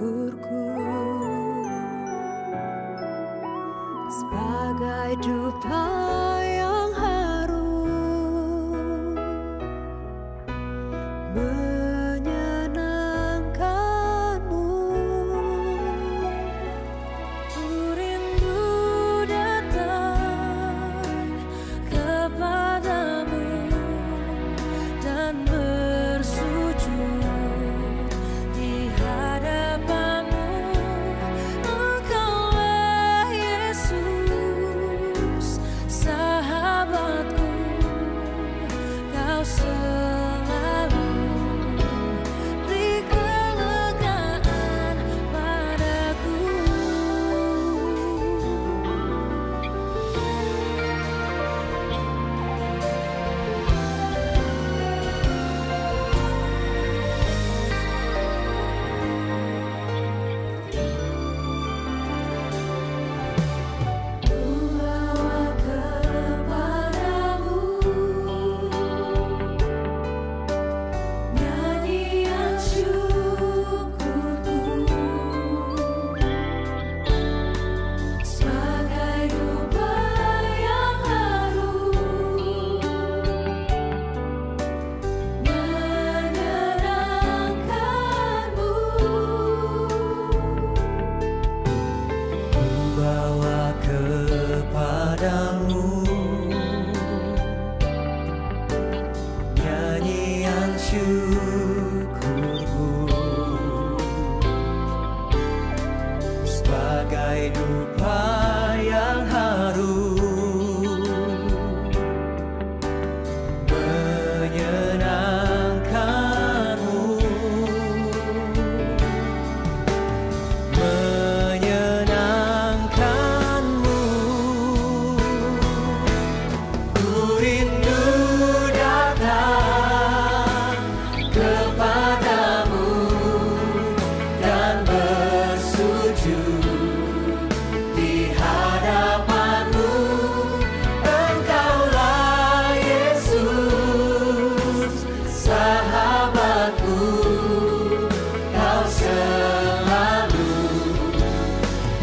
syukurku sebagai dupa yang harum menyenangkanmu. Ku rindu datang kepadamu dan bersujud di hadapanmu. Engkaulah Yesus, sahabatku, kau selalu beri kelegaan padaku. Ku bawa kepadamu nyanyian syukurku sebagai dupa yang harum menyenangkanmu. Bawa kepadamu nyanyian syukurku sebagai dupa yang harum menyenangkanmu. Menyenangkanmu. Ku rindu datang kepadamu dan bersujud di hadapanmu. Engkaulah Yesus, sahabatku, kau selalu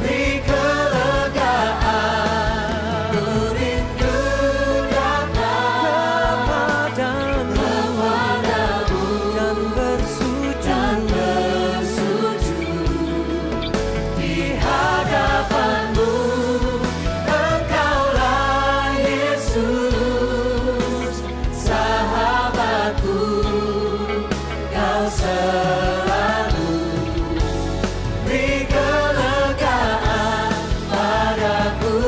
beri kelegaan. Ku rindu datang kepadamu dan bersujud di hadapanmu. Engkaulah Yesus, sahabatku, kau selalu beri kelegaan padaku.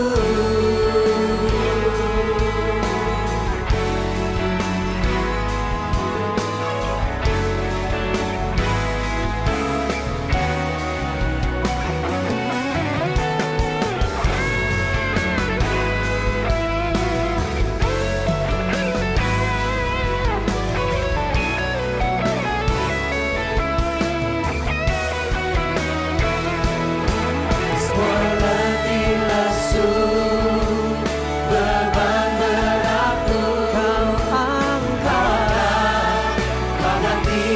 Semua letih lesu, beban beratku kau angkat, kau ganti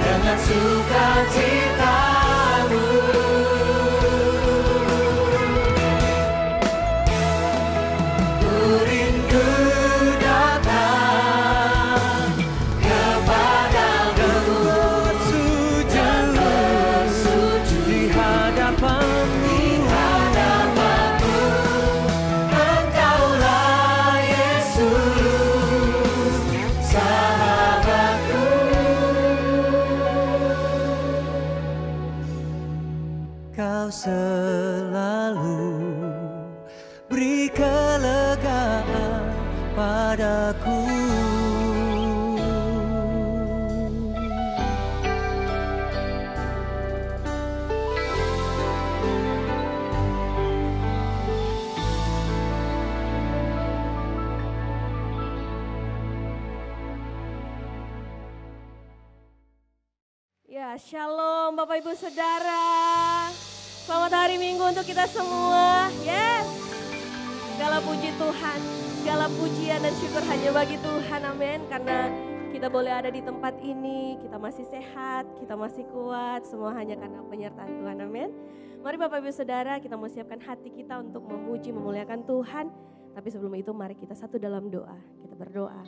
dengan sukacitamu. Ku rindu datang kepadamu dan bersujud di hadapanmu. Engkaulah Yesus, sahabatku. Kau selalu beri kelegaan padaku. Ya, shalom Bapak Ibu Saudara. Selamat hari Minggu untuk kita semua. Yes. Segala puji Tuhan, segala pujian dan syukur hanya bagi Tuhan, amin. Karena kita boleh ada di tempat ini, kita masih sehat, kita masih kuat, semua hanya karena penyertaan Tuhan, amin. Mari Bapak Ibu Saudara, kita mau siapkan hati kita untuk memuji, memuliakan Tuhan. Tapi sebelum itu mari kita satu dalam doa, kita berdoa.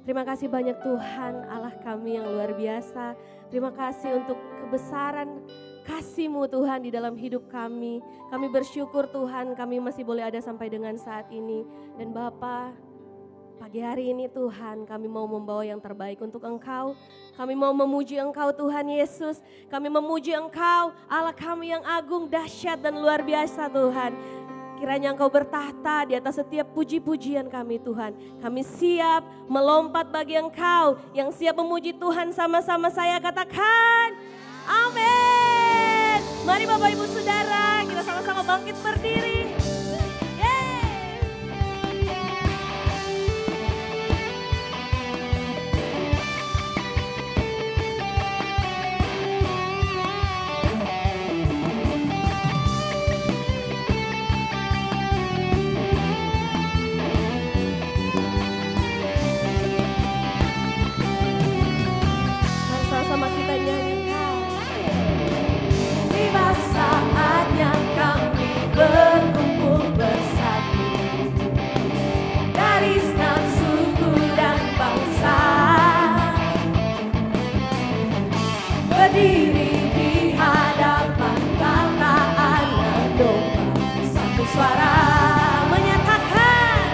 Terima kasih banyak Tuhan, Allah kami yang luar biasa. Terima kasih untuk kebesaran kasih-Mu Tuhan di dalam hidup kami. Kami bersyukur Tuhan, kami masih boleh ada sampai dengan saat ini. Dan Bapa, pagi hari ini Tuhan, kami mau membawa yang terbaik untuk Engkau. Kami mau memuji Engkau Tuhan Yesus. Kami memuji Engkau, Allah kami yang agung, dahsyat dan luar biasa Tuhan. Kiranya Engkau bertahta di atas setiap puji-pujian kami Tuhan. Kami siap melompat bagi Engkau. Yang siap memuji Tuhan sama-sama saya katakan, amin. Mari Bapak Ibu Saudara, kita sama-sama bangkit berdiri. Sama kita nyanyikan. Tiba saatnya kami berkumpul bersatu dari setiap suku dan bangsa, berdiri di hadapan tahta Anak Domba, satu suara menyatakan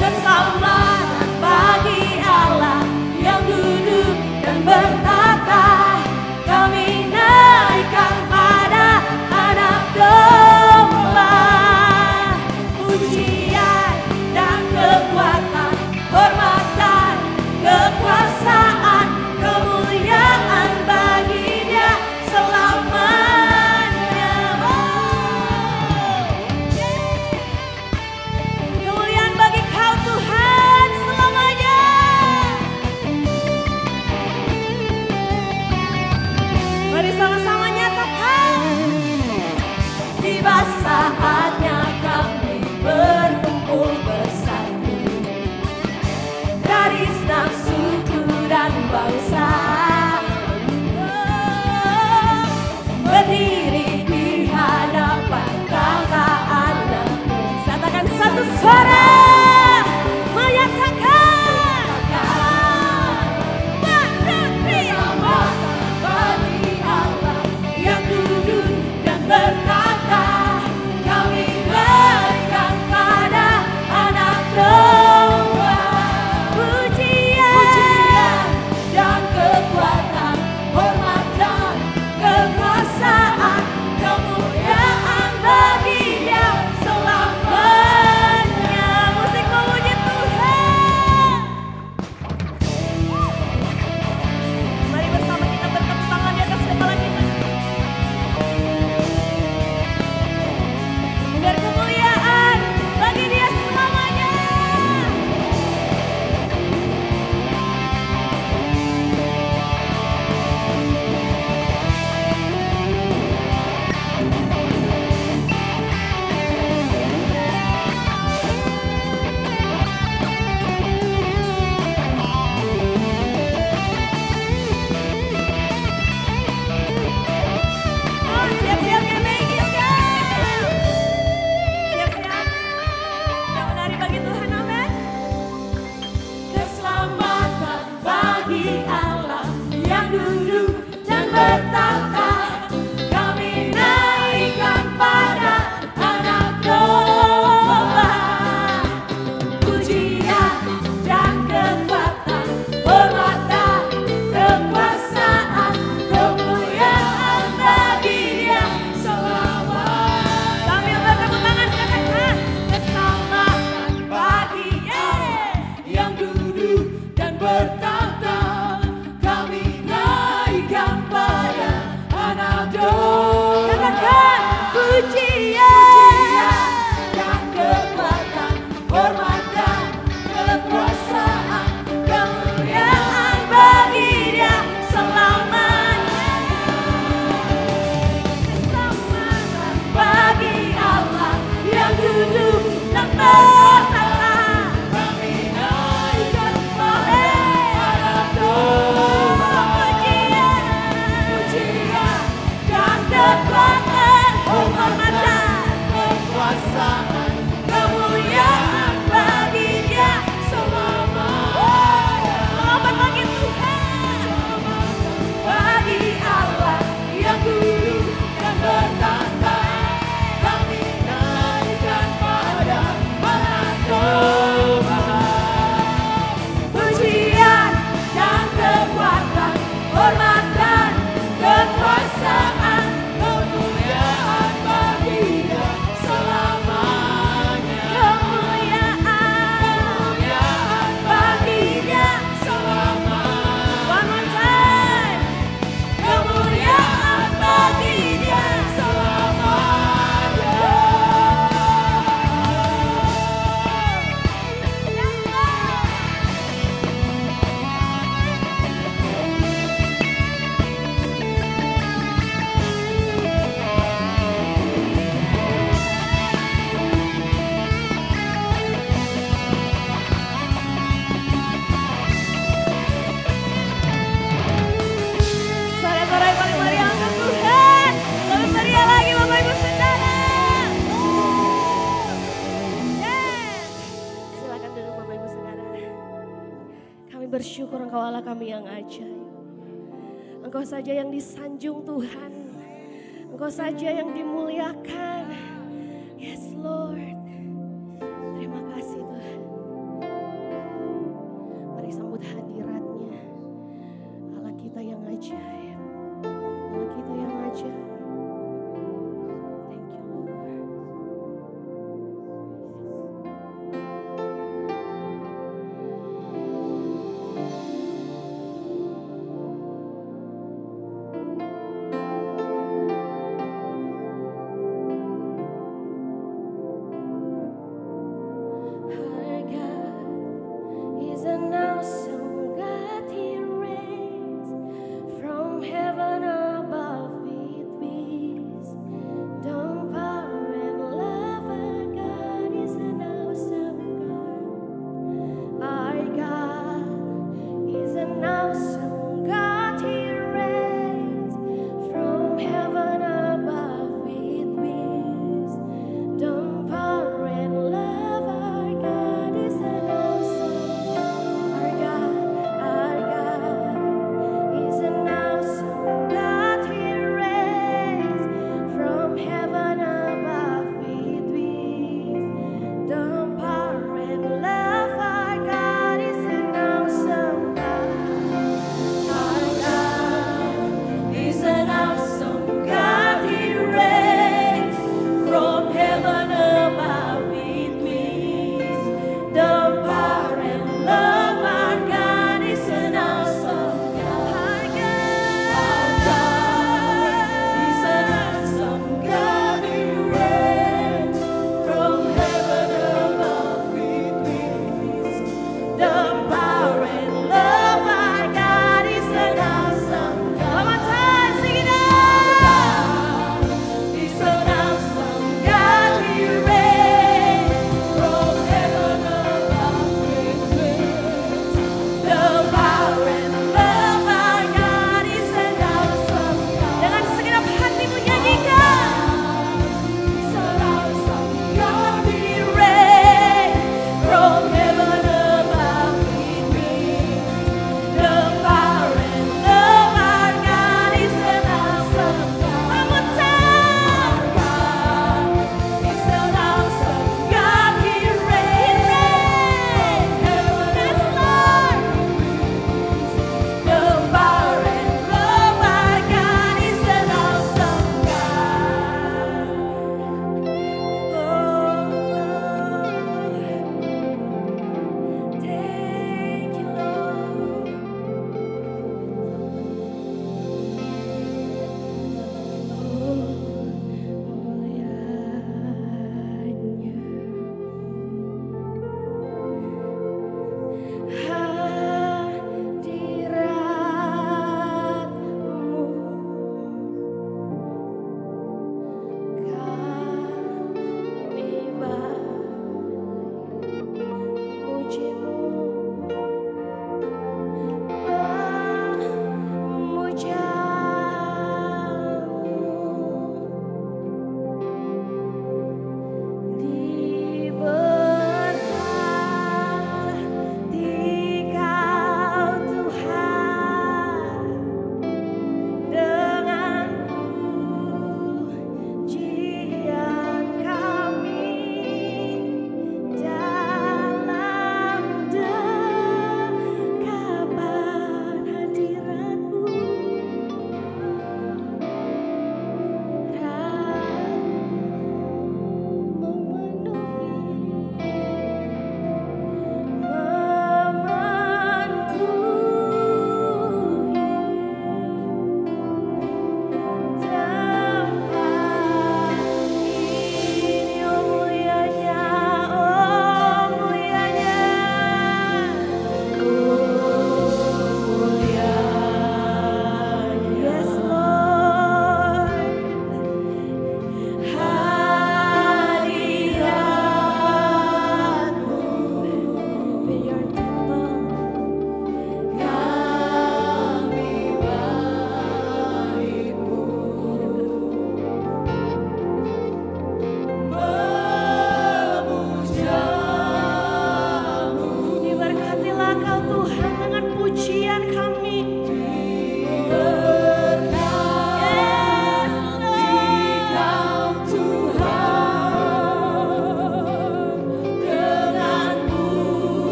keselamatan bagi Allah yang duduk dan bertata. Kami naikkan pada Anak Domba, pujian dan kekuatan, hormat dan kekuasaan, kemuliaan bagi Dia selamanya. Kemuliaan bagi Kau Tuhan selamanya. Mari sama-sama nyatakan. Tiba saatnya kami berkumpul bersatu dari setiap suku dan bangsa, berdiri di hadapan tahta Anak. Katakan satu suara menyatakan keselamatan bagi Allah yang duduk dan berkata. Kami bersyukur Engkau Allah kami yang ajaib. Engkau saja yang disanjung Tuhan. Engkau saja yang dimuliakan. Yes Lord. Terima kasih Tuhan. Mari sambut hadiratnya. Allah kita yang ajaib. Allah kita yang ajaib. Thank you Lord. Our God is an awesome God. He reigns from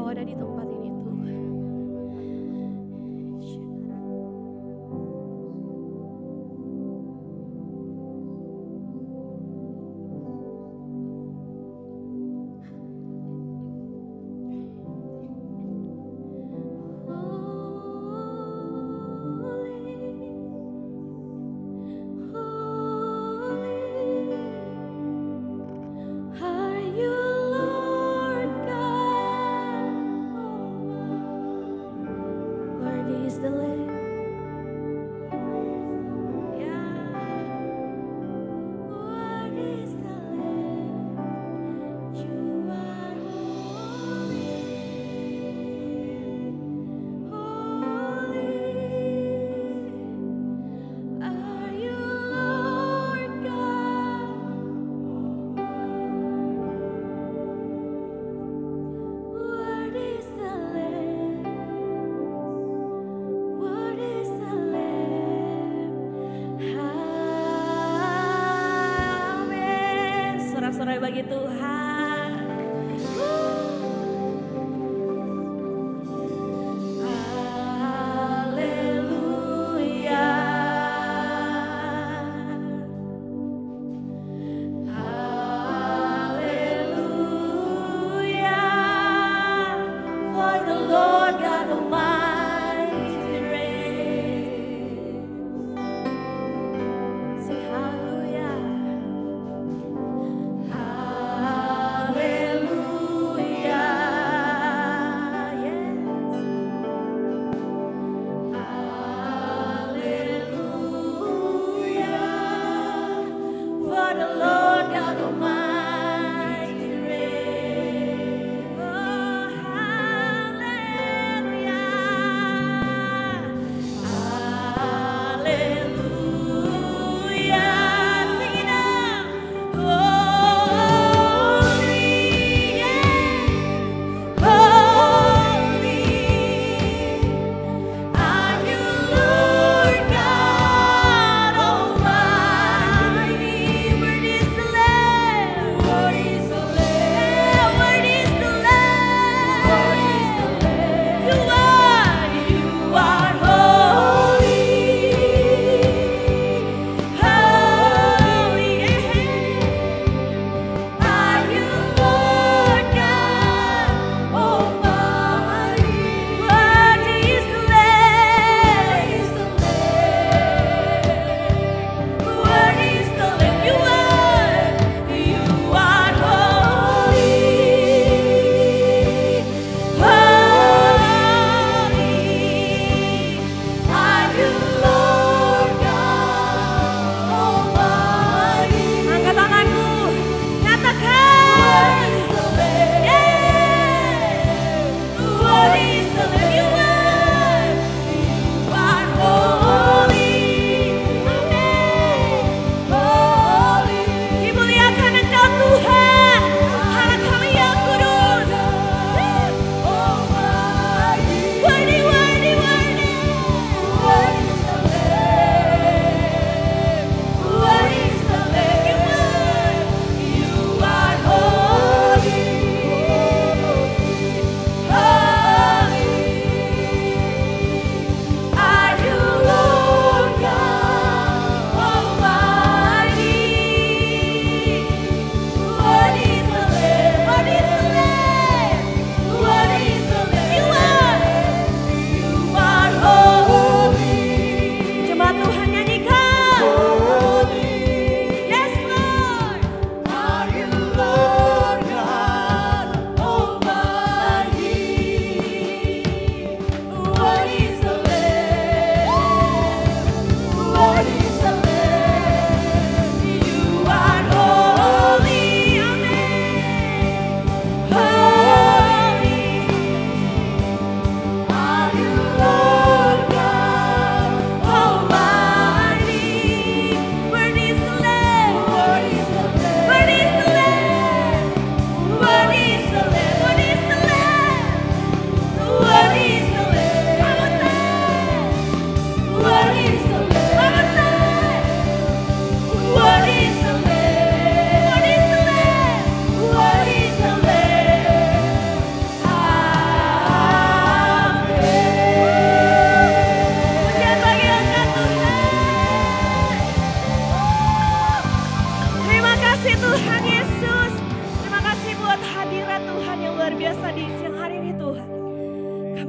Engkau ada di tempat ini Tuhan. Are you Lord God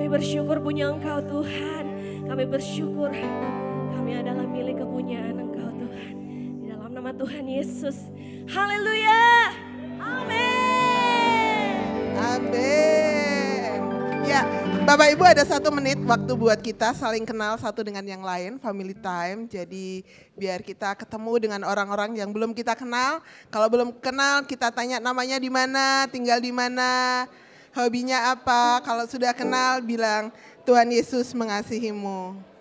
Kami bersyukur punya Engkau Tuhan. Kami bersyukur kami adalah milik kepunyaan Engkau Tuhan. Di dalam nama Tuhan Yesus. Haleluya. Amin. Amin. Ya, Bapak Ibu ada 1 menit waktu buat kita saling kenal satu dengan yang lain, family time. Jadi biar kita ketemu dengan orang-orang yang belum kita kenal. Kalau belum kenal kita tanya namanya di mana, tinggal di mana, hobinya apa. Kalau sudah kenal bilang Tuhan Yesus mengasihimu.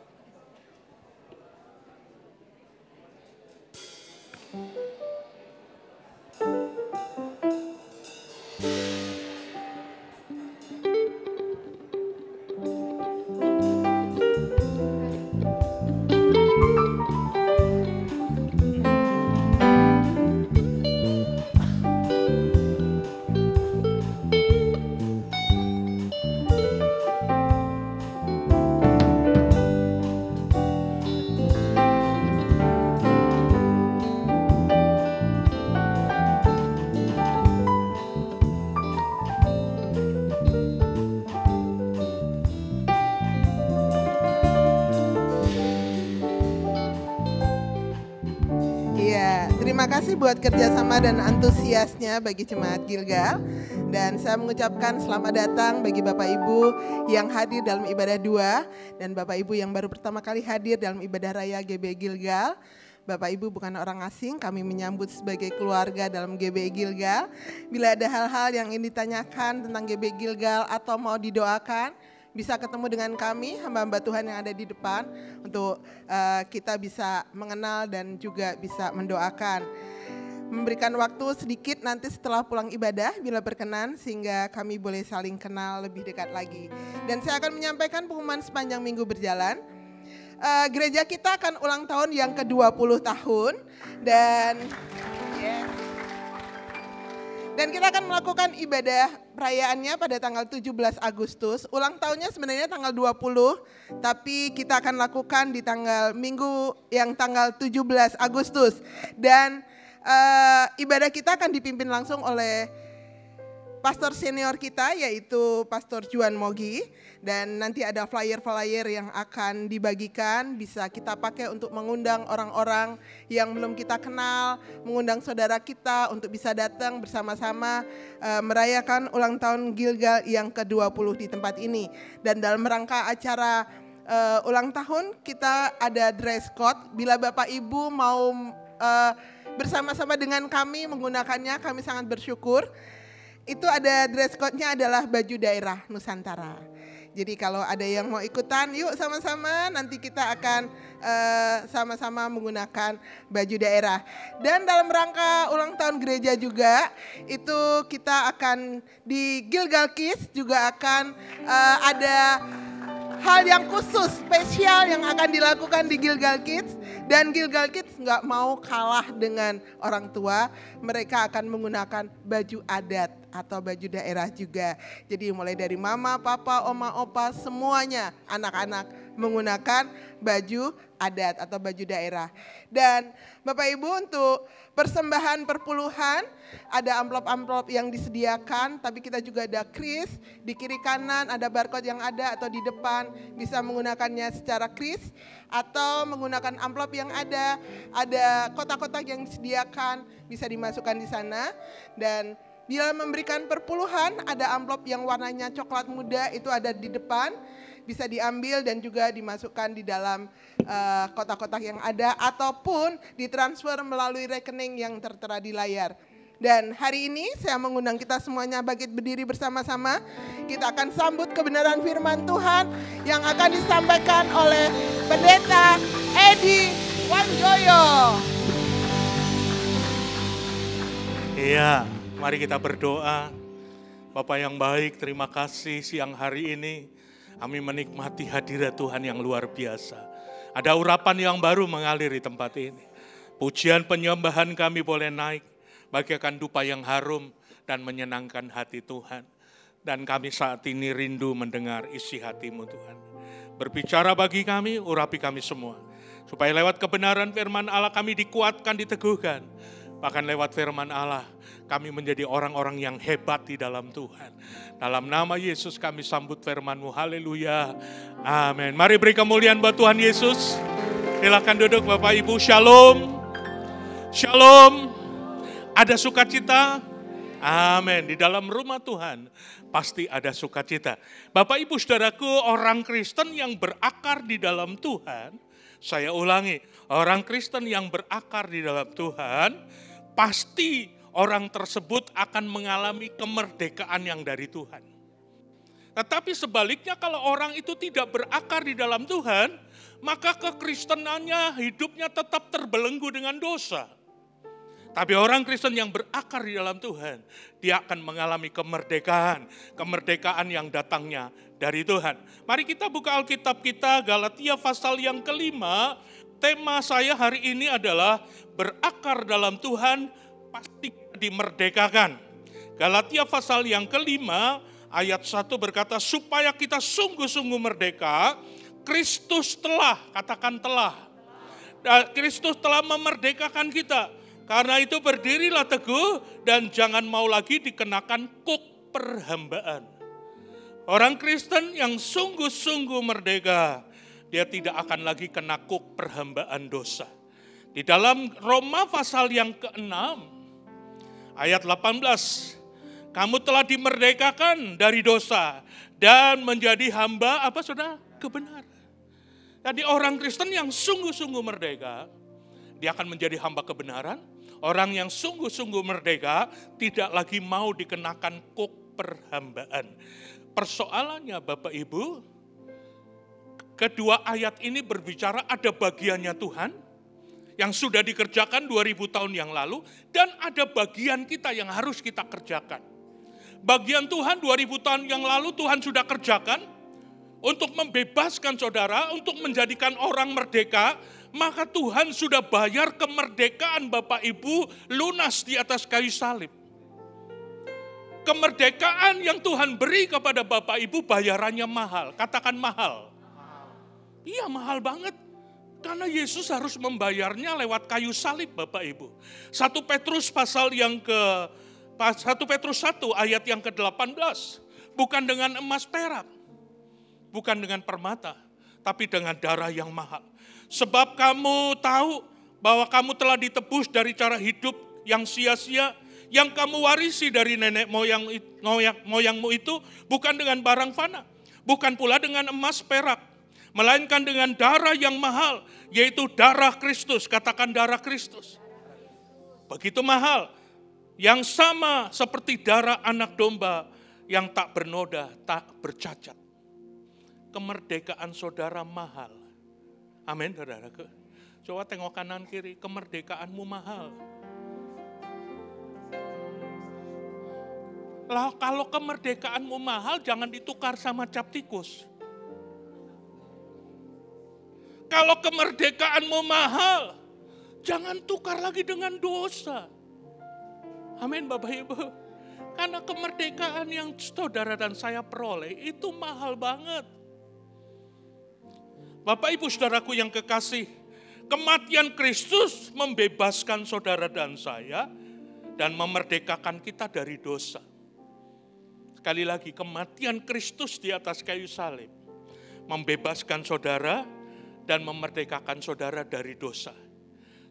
Terima kasih buat kerjasama dan antusiasnya bagi Jemaat Gilgal. Dan saya mengucapkan selamat datang bagi Bapak Ibu yang hadir dalam ibadah 2 dan Bapak Ibu yang baru pertama kali hadir dalam ibadah raya GB Gilgal. Bapak Ibu bukan orang asing, kami menyambut sebagai keluarga dalam GB Gilgal. Bila ada hal-hal yang ingin ditanyakan tentang GB Gilgal atau mau didoakan, bisa ketemu dengan kami, hamba-hamba Tuhan yang ada di depan untuk kita bisa mengenal dan juga bisa mendoakan. Memberikan waktu sedikit nanti setelah pulang ibadah bila berkenan sehingga kami boleh saling kenal lebih dekat lagi. Dan saya akan menyampaikan pengumuman sepanjang minggu berjalan. Gereja kita akan ulang tahun yang ke-20 tahun dan kita akan melakukan ibadah perayaannya pada tanggal 17 Agustus. Ulang tahunnya sebenarnya tanggal 20, tapi kita akan lakukan di minggu yang tanggal 17 Agustus. Dan ibadah kita akan dipimpin langsung oleh pastor senior kita yaitu Pastor Juan Mogi. Dan nanti ada flyer-flyer yang akan dibagikan, bisa kita pakai untuk mengundang orang-orang yang belum kita kenal, mengundang saudara kita untuk bisa datang bersama-sama merayakan ulang tahun Gilgal yang ke-20 di tempat ini. Dan dalam rangka acara ulang tahun kita ada dress code, bila Bapak Ibu mau bersama-sama dengan kami menggunakannya, kami sangat bersyukur. Itu ada dress code-nya adalah baju daerah Nusantara. Jadi kalau ada yang mau ikutan, yuk sama-sama nanti kita akan sama-sama menggunakan baju daerah. Dan dalam rangka ulang tahun gereja juga, itu kita akan di Gilgal Kids juga akan ada hal yang khusus, spesial yang akan dilakukan di Gilgal Kids. Dan Gilgal Kids nggak mau kalah dengan orang tua, mereka akan menggunakan baju adat atau baju daerah juga. Jadi mulai dari mama, papa, oma, opa, semuanya anak-anak menggunakan baju adat atau baju daerah. Dan Bapak Ibu untuk persembahan perpuluhan ada amplop-amplop yang disediakan, tapi kita juga ada kris di kiri kanan, ada barcode yang ada atau di depan, bisa menggunakannya secara kris atau menggunakan amplop yang ada kotak-kotak yang disediakan, bisa dimasukkan di sana. Dan bila memberikan perpuluhan, ada amplop yang warnanya coklat muda, itu ada di depan, bisa diambil dan juga dimasukkan di dalam kotak-kotak yang ada, ataupun ditransfer melalui rekening yang tertera di layar. Dan hari ini saya mengundang kita semuanya bangkit berdiri bersama-sama. Kita akan sambut kebenaran firman Tuhan yang akan disampaikan oleh Pendeta Edi Wanjoyo. Iya, mari kita berdoa. Bapak yang baik, terima kasih siang hari ini kami menikmati hadirat Tuhan yang luar biasa. Ada urapan yang baru mengalir di tempat ini. Pujian penyembahan kami boleh naik, bagaikan dupa yang harum dan menyenangkan hati Tuhan. Dan kami saat ini rindu mendengar isi hati-Mu Tuhan. Berbicara bagi kami, urapi kami semua. Supaya lewat kebenaran firman Allah kami dikuatkan, diteguhkan. Bahkan lewat firman Allah, kami menjadi orang-orang yang hebat di dalam Tuhan. Dalam nama Yesus kami sambut firman-Mu. Haleluya. Amin. Mari beri kemuliaan buat Tuhan Yesus. Silakan duduk Bapak Ibu. Shalom. Shalom. Ada sukacita? Amin. Di dalam rumah Tuhan pasti ada sukacita. Bapak Ibu Saudaraku, orang Kristen yang berakar di dalam Tuhan, saya ulangi, orang Kristen yang berakar di dalam Tuhan, pasti orang tersebut akan mengalami kemerdekaan yang dari Tuhan. Tetapi sebaliknya kalau orang itu tidak berakar di dalam Tuhan, maka kekristenannya, hidupnya tetap terbelenggu dengan dosa. Tapi orang Kristen yang berakar di dalam Tuhan, dia akan mengalami kemerdekaan. Kemerdekaan yang datangnya dari Tuhan. Mari kita buka Alkitab kita, Galatia pasal yang kelima. Tema saya hari ini adalah berakar dalam Tuhan pasti dimerdekakan. Galatia pasal yang kelima, ayat 1 berkata, supaya kita sungguh-sungguh merdeka, Kristus telah, katakan telah. Kristus telah memerdekakan kita. Karena itu berdirilah teguh dan jangan mau lagi dikenakan kuk perhambaan. Orang Kristen yang sungguh-sungguh merdeka, dia tidak akan lagi kena kuk perhambaan dosa. Di dalam Roma pasal yang ke-6, ayat 18, kamu telah dimerdekakan dari dosa dan menjadi hamba apa saudara? Kebenaran. Jadi orang Kristen yang sungguh-sungguh merdeka, dia akan menjadi hamba kebenaran. Orang yang sungguh-sungguh merdeka tidak lagi mau dikenakan kuk perhambaan. Persoalannya Bapak Ibu, kedua ayat ini berbicara ada bagiannya Tuhan yang sudah dikerjakan 2000 tahun yang lalu dan ada bagian kita yang harus kita kerjakan. Bagian Tuhan 2000 tahun yang lalu Tuhan sudah kerjakan untuk membebaskan saudara, untuk menjadikan orang merdeka. Maka Tuhan sudah bayar kemerdekaan Bapak Ibu lunas di atas kayu salib. Kemerdekaan yang Tuhan beri kepada Bapak Ibu bayarannya mahal. Katakan mahal. Iya mahal banget. Karena Yesus harus membayarnya lewat kayu salib Bapak Ibu. 1 Petrus pasal yang 1 Petrus 1 ayat yang ke-18. Bukan dengan emas perak. Bukan dengan permata. Tapi dengan darah yang mahal. Sebab kamu tahu bahwa kamu telah ditebus dari cara hidup yang sia-sia, yang kamu warisi dari nenek moyangmu itu bukan dengan barang fana, bukan pula dengan emas perak, melainkan dengan darah yang mahal, yaitu darah Kristus. Katakan darah Kristus. Begitu mahal, yang sama seperti darah anak domba yang tak bernoda, tak bercacat. Kemerdekaan saudara mahal. Amin, saudaraku. Coba tengok kanan kiri, kemerdekaanmu mahal. Lah kalau kemerdekaanmu mahal, jangan ditukar sama cap tikus. Kalau kemerdekaanmu mahal, jangan tukar lagi dengan dosa. Amin, Bapak Ibu. Karena kemerdekaan yang saudara dan saya peroleh itu mahal banget. Bapak Ibu Saudaraku yang kekasih, kematian Kristus membebaskan saudara dan saya dan memerdekakan kita dari dosa. Sekali lagi, kematian Kristus di atas kayu salib membebaskan saudara dan memerdekakan saudara dari dosa.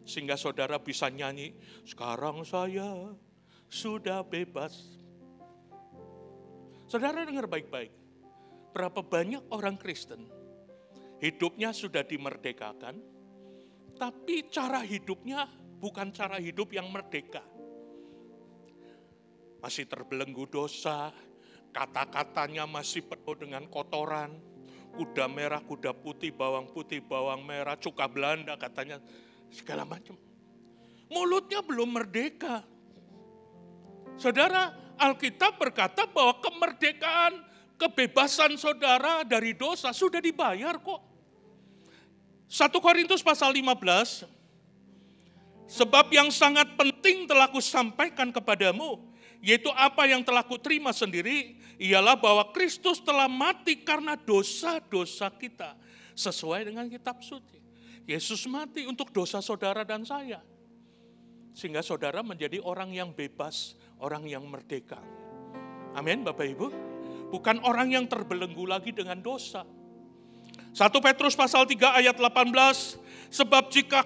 Sehingga saudara bisa nyanyi, sekarang saya sudah bebas. Saudara dengar baik-baik, berapa banyak orang Kristen hidupnya sudah dimerdekakan, tapi cara hidupnya bukan cara hidup yang merdeka. Masih terbelenggu dosa, kata-katanya masih penuh dengan kotoran, kuda merah, kuda putih, bawang merah, cuka Belanda katanya, segala macam. Mulutnya belum merdeka. Saudara, Alkitab berkata bahwa kemerdekaan, kebebasan saudara dari dosa sudah dibayar kok. 1 Korintus pasal 15, sebab yang sangat penting telah kusampaikan kepadamu, yaitu apa yang telah kuterima sendiri, ialah bahwa Kristus telah mati karena dosa-dosa kita, sesuai dengan kitab suci. Yesus mati untuk dosa saudara dan saya. Sehingga saudara menjadi orang yang bebas, orang yang merdeka. Amin Bapak Ibu. Bukan orang yang terbelenggu lagi dengan dosa. 1 Petrus pasal 3 ayat 18. Sebab juga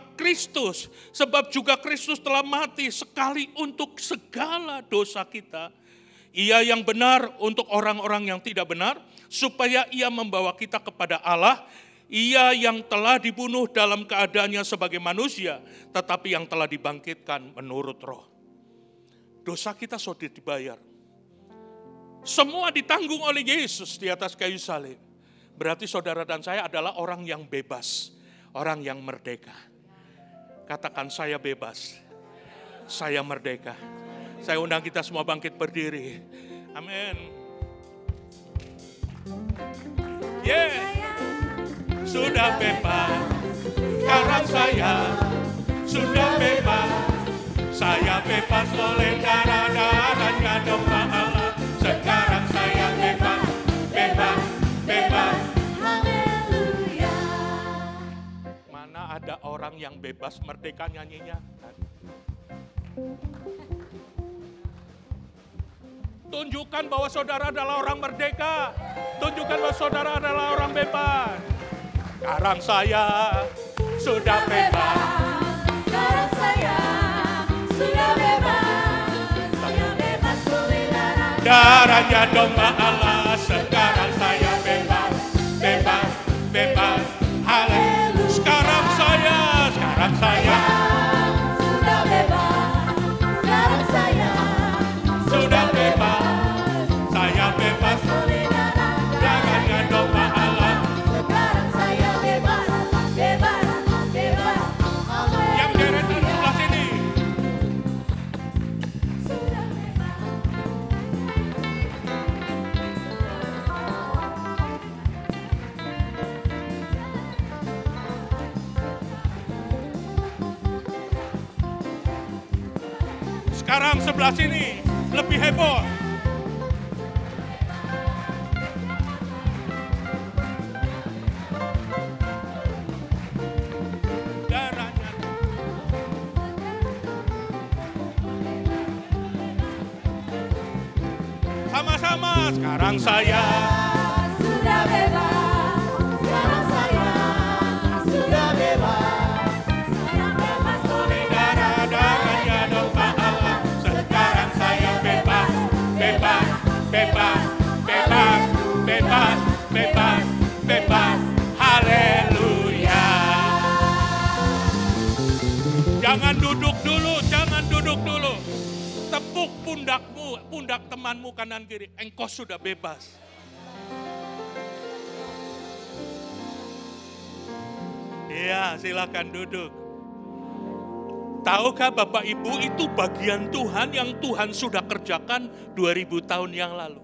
Kristus telah mati sekali untuk segala dosa kita. Ia yang benar untuk orang-orang yang tidak benar, supaya ia membawa kita kepada Allah. Ia yang telah dibunuh dalam keadaannya sebagai manusia, tetapi yang telah dibangkitkan menurut roh. Dosa kita sudah dibayar. Semua ditanggung oleh Yesus di atas kayu salib. Berarti saudara dan saya adalah orang yang bebas, orang yang merdeka. Katakan, saya bebas, saya merdeka. Saya undang kita semua bangkit berdiri. Amin. Sudah bebas, sekarang saya sudah bebas. Saya bebas oleh darah-darahnya domba Allah. Sekarang saya bebas, bebas, bebas. Haleluya. Mana ada orang yang bebas merdeka nyanyinya? Tunjukkan bahwa saudara adalah orang merdeka. Tunjukkan bahwa saudara adalah orang bebas. Sekarang saya sudah bebas. Sekarang saya sudah bebas. Saya bebas oleh darahnya domba Allah. Sekarang saya bebas, bebas, bebas. Haleluya. Sekarang saya sudah bebas. Sekarang saya sudah bebas. Saya bebas oleh darahnya domba Allah. sekarang saya bebas, bebas, bebas. Yang deretan sebelah sini. Sudah bebas. Sekarang sebelah sini lebih heboh. Darahnya. Sama-sama. Sekarang saya Sudah bebas. Sekarang saya sudah bebas. Saya bebas oleh darah-darahnya domba Allah. Sekarang saya bebas, bebas, bebas, bebas, bebas, bebas, bebas. Haleluya. Jangan duduk dulu, jangan duduk dulu. Tepuk pundakmu, pundak temanmu kanan kiri. Engkau sudah bebas. Iya, silakan duduk. Tahukah Bapak Ibu, itu bagian Tuhan yang Tuhan sudah kerjakan 2000 tahun yang lalu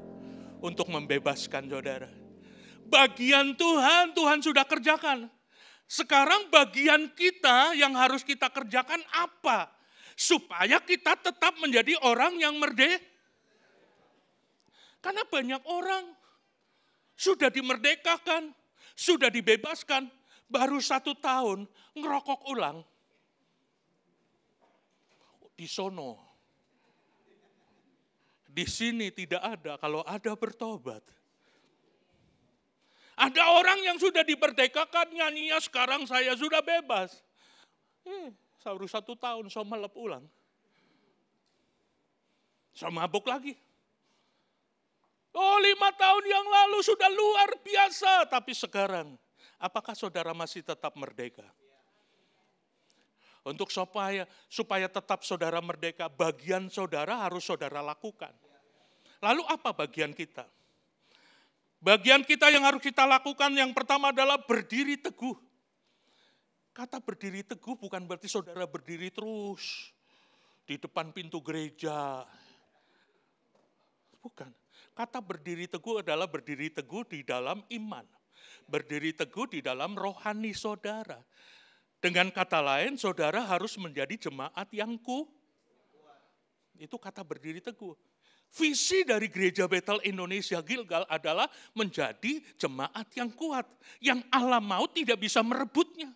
untuk membebaskan saudara. Bagian Tuhan, Tuhan sudah kerjakan. Sekarang bagian kita yang harus kita kerjakan apa? Supaya kita tetap menjadi orang yang merdeka. Karena banyak orang sudah dimerdekakan, sudah dibebaskan, baru 1 tahun ngerokok ulang. Di sono, di sini tidak ada, kalau ada bertobat. Ada orang yang sudah dimerdekakan, nyanyinya sekarang saya sudah bebas. Baru 1 tahun, so melep ulang. So mabuk lagi. Oh 5 tahun yang lalu sudah luar biasa, tapi sekarang, apakah saudara masih tetap merdeka? Untuk supaya tetap saudara merdeka, bagian saudara harus saudara lakukan. Lalu apa bagian kita? Bagian kita yang harus kita lakukan yang pertama adalah berdiri teguh. Kata berdiri teguh bukan berarti saudara berdiri terus di depan pintu gereja. Bukan. Kata berdiri teguh adalah berdiri teguh di dalam iman. Berdiri teguh di dalam rohani saudara. Dengan kata lain, saudara harus menjadi jemaat yang kuat. Itu kata berdiri teguh. Visi dari Gereja Bethel Indonesia Gilgal adalah menjadi jemaat yang kuat. Yang Allah mau tidak bisa merebutnya.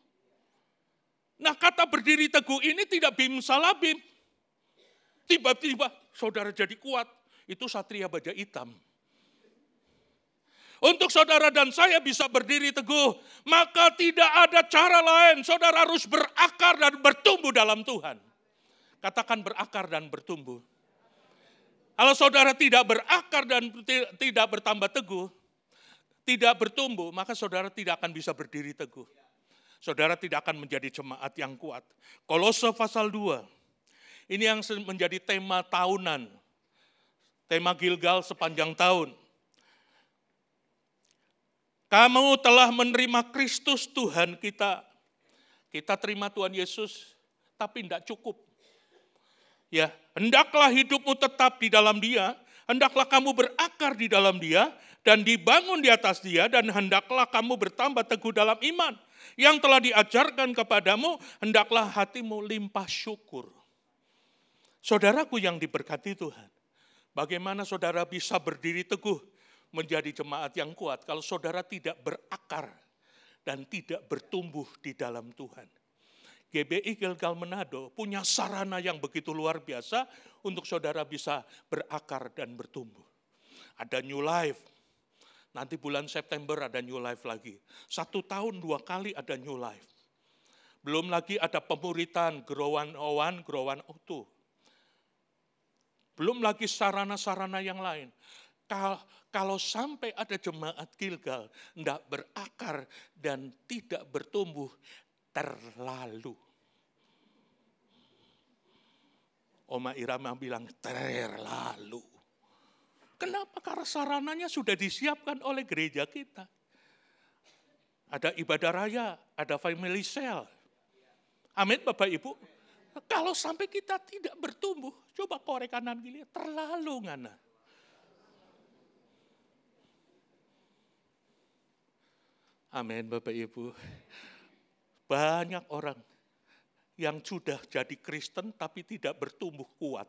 Nah kata berdiri teguh ini tidak bim salabim. tiba-tiba saudara jadi kuat. Itu satria baja hitam. Untuk saudara dan saya bisa berdiri teguh, maka tidak ada cara lain. Saudara harus berakar dan bertumbuh dalam Tuhan. Katakan berakar dan bertumbuh. Kalau saudara tidak berakar dan tidak bertambah teguh, tidak bertumbuh, maka saudara tidak akan bisa berdiri teguh. Saudara tidak akan menjadi jemaat yang kuat. Kolose pasal 2, ini yang menjadi tema tahunan. Tema Gilgal sepanjang tahun. Kamu telah menerima Kristus Tuhan kita. Kita terima Tuhan Yesus, tapi tidak cukup. Ya, hendaklah hidupmu tetap di dalam Dia, hendaklah kamu berakar di dalam Dia, dan dibangun di atas Dia, dan hendaklah kamu bertambah teguh dalam iman. Yang telah diajarkan kepadamu, hendaklah hatimu limpah syukur. Saudaraku yang diberkati Tuhan, bagaimana saudara bisa berdiri teguh menjadi jemaat yang kuat kalau saudara tidak berakar dan tidak bertumbuh di dalam Tuhan. GBI Gilgal Manado punya sarana yang begitu luar biasa untuk saudara bisa berakar dan bertumbuh. Ada New Life, nanti bulan September ada New Life lagi. 1 tahun 2 kali ada New Life. Belum lagi ada pemuritan Grow 101, Grow 102. Belum lagi sarana-sarana yang lain. Kalau sampai ada jemaat Gilgal tidak berakar dan tidak bertumbuh, terlalu. Oma Irama bilang terlalu. Kenapa? Karena sarananya sudah disiapkan oleh gereja kita. Ada ibadah raya, ada family cell. Amin Bapak Ibu. Kalau sampai kita tidak bertumbuh, coba korek kanan kiri, terlalu ngana. Amin Bapak Ibu. Banyak orang yang sudah jadi Kristen tapi tidak bertumbuh kuat.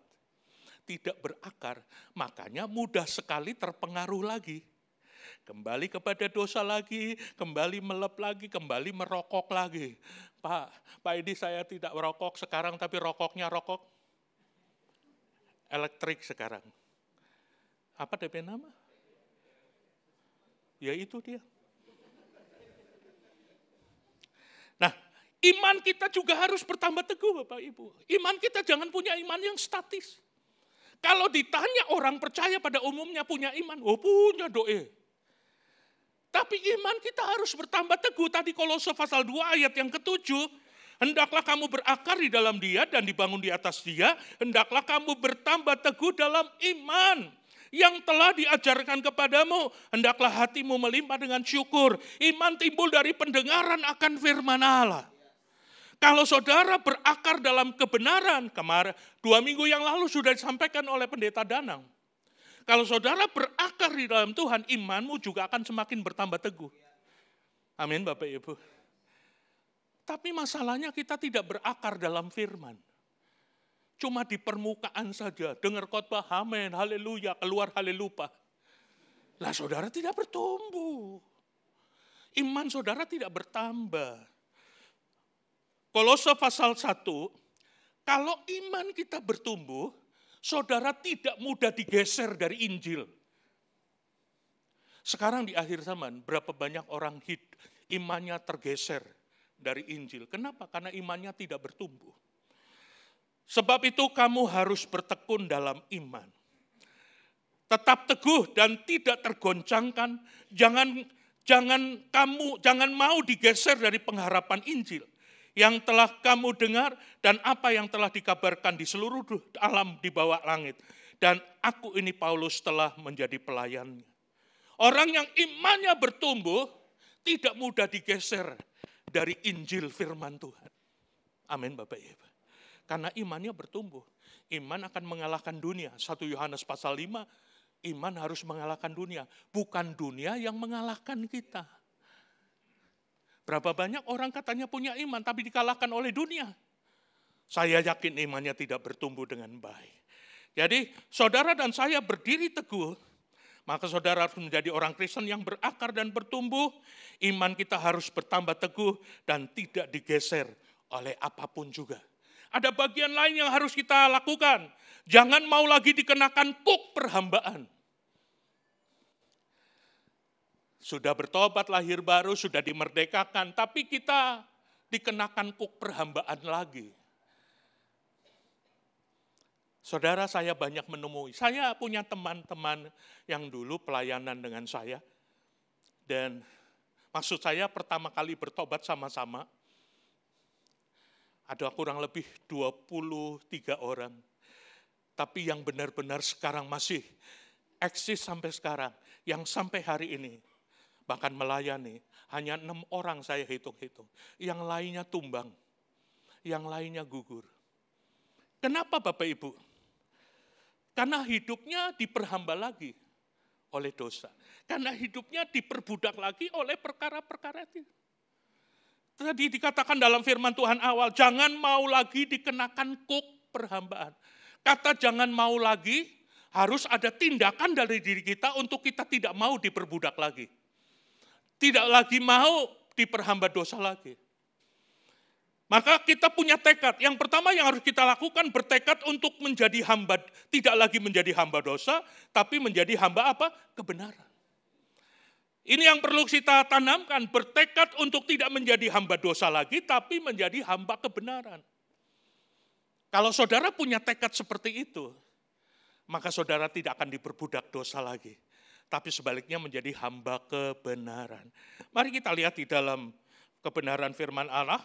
Tidak berakar, makanya mudah sekali terpengaruh lagi. Kembali kepada dosa lagi, kembali melep lagi, kembali merokok lagi. Pak Edi saya tidak merokok sekarang tapi rokoknya rokok elektrik sekarang. Apa DP nama? Ya itu dia. Nah, iman kita juga harus bertambah teguh Bapak Ibu. Iman kita jangan punya iman yang statis. Kalau ditanya orang percaya pada umumnya punya iman, oh punya doa. Tapi iman kita harus bertambah teguh. Tadi Kolose pasal 2 ayat yang ke-7, hendaklah kamu berakar di dalam Dia dan dibangun di atas Dia, hendaklah kamu bertambah teguh dalam iman yang telah diajarkan kepadamu, hendaklah hatimu melimpah dengan syukur. Iman timbul dari pendengaran akan firman Allah. Kalau saudara berakar dalam kebenaran, kemarin 2 minggu yang lalu sudah disampaikan oleh Pendeta Danang. Kalau saudara berakar di dalam Tuhan, imanmu juga akan semakin bertambah teguh. Amin Bapak Ibu. Tapi masalahnya kita tidak berakar dalam firman. Cuma di permukaan saja, dengar khotbah, amin, haleluya, keluar haleluya. Lah saudara tidak bertumbuh. Iman saudara tidak bertambah. Kolose pasal 1, kalau iman kita bertumbuh, saudara tidak mudah digeser dari Injil. Sekarang di akhir zaman, berapa banyak orang imannya tergeser dari Injil. Kenapa? Karena imannya tidak bertumbuh. Sebab itu kamu harus bertekun dalam iman. Tetap teguh dan tidak tergoncangkan. Jangan mau digeser dari pengharapan Injil yang telah kamu dengar dan apa yang telah dikabarkan di seluruh alam di bawah langit. Dan aku ini Paulus telah menjadi pelayannya. Orang yang imannya bertumbuh tidak mudah digeser dari Injil firman Tuhan. Amin Bapak Ibu. Karena imannya bertumbuh. Iman akan mengalahkan dunia. 1 Yohanes pasal 5, iman harus mengalahkan dunia. Bukan dunia yang mengalahkan kita. Berapa banyak orang katanya punya iman tapi dikalahkan oleh dunia. Saya yakin imannya tidak bertumbuh dengan baik. Jadi saudara dan saya berdiri teguh, maka saudara harus menjadi orang Kristen yang berakar dan bertumbuh. Iman kita harus bertambah teguh dan tidak digeser oleh apapun juga. Ada bagian lain yang harus kita lakukan. Jangan mau lagi dikenakan kuk perhambaan. Sudah bertobat, lahir baru, sudah dimerdekakan, tapi kita dikenakan kuk perhambaan lagi. Saudara, saya banyak menemui, saya punya teman-teman yang dulu pelayanan dengan saya, dan maksud saya pertama kali bertobat sama-sama, ada kurang lebih 23 orang, tapi yang benar-benar sekarang masih eksis sampai sekarang, yang sampai hari ini, bahkan melayani, hanya 6 orang saya hitung-hitung. Yang lainnya tumbang, yang lainnya gugur. Kenapa Bapak Ibu? Karena hidupnya diperhamba lagi oleh dosa. Karena hidupnya diperbudak lagi oleh perkara-perkara itu. Tadi dikatakan dalam firman Tuhan awal, jangan mau lagi dikenakan kuk perhambaan. Kata jangan mau lagi, harus ada tindakan dari diri kita untuk kita tidak mau diperbudak lagi. Tidak lagi mau diperhamba dosa lagi. Maka kita punya tekad. Yang pertama yang harus kita lakukan bertekad untuk menjadi hamba, tidak lagi menjadi hamba dosa, tapi menjadi hamba apa? Kebenaran. Ini yang perlu kita tanamkan, bertekad untuk tidak menjadi hamba dosa lagi, tapi menjadi hamba kebenaran. Kalau saudara punya tekad seperti itu, maka saudara tidak akan diperbudak dosa lagi. Tapi sebaliknya menjadi hamba kebenaran. Mari kita lihat di dalam kebenaran firman Allah,